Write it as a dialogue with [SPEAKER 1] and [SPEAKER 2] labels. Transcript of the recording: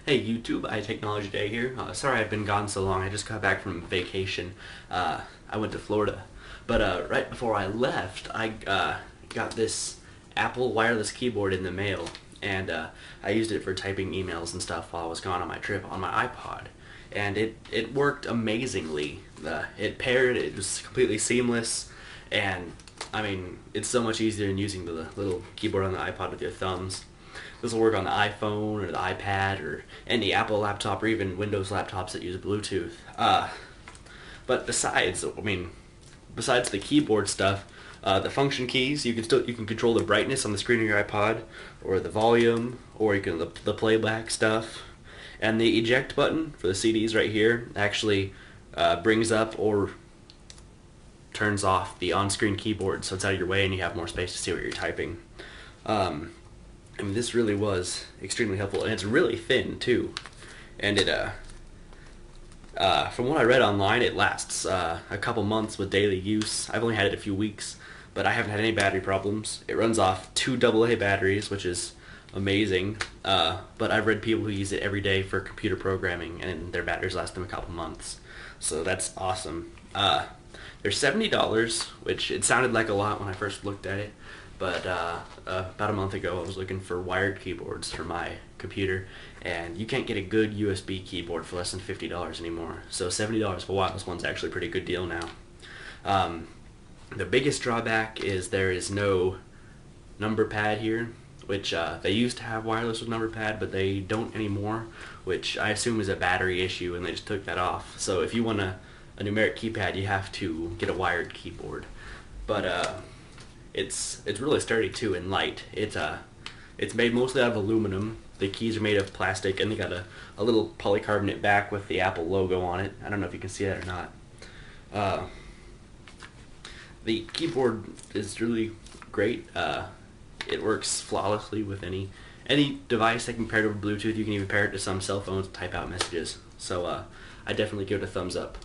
[SPEAKER 1] Hey YouTube, iTechnology Day here. Sorry I've been gone so long. I just got back from vacation. I went to Florida. But right before I left, I got this Apple wireless keyboard in the mail. And I used it for typing emails and stuff while I was gone on my trip on my iPod. And it worked amazingly. It paired, it was completely seamless. And I mean, it's so much easier than using the little keyboard on the iPod with your thumbs. This will work on the iPhone or the iPad or any Apple laptop or even Windows laptops that use Bluetooth. But besides the keyboard stuff, the function keys you can control the brightness on the screen of your iPod, or the volume, or you can the playback stuff, and the eject button for the CDs right here actually brings up or turns off the on-screen keyboard, so it's out of your way and you have more space to see what you're typing. This really was extremely helpful, and it's really thin too. And from what I read online, it lasts a couple months with daily use. I've only had it a few weeks, but I haven't had any battery problems. It runs off 2 AA batteries, which is amazing. But I've read people who use it every day for computer programming, and their batteries last them a couple months. So that's awesome. They're $70, which it sounded like a lot when I first looked at it. But about a month ago, I was looking for wired keyboards for my computer, and you can't get a good USB keyboard for less than $50 anymore. So $70 for wireless one's actually a pretty good deal now. The biggest drawback is there is no number pad here, which they used to have wireless with number pad, but they don't anymore, which I assume is a battery issue, and they just took that off. So if you want a numeric keypad, you have to get a wired keyboard. But it's really sturdy too and light. It's made mostly out of aluminum. The keys are made of plastic, and they got a little polycarbonate back with the Apple logo on it. I don't know if you can see that or not. The keyboard is really great. It works flawlessly with any device that can pair it over Bluetooth. You can even pair it to some cell phones to type out messages. So I definitely give it a thumbs up.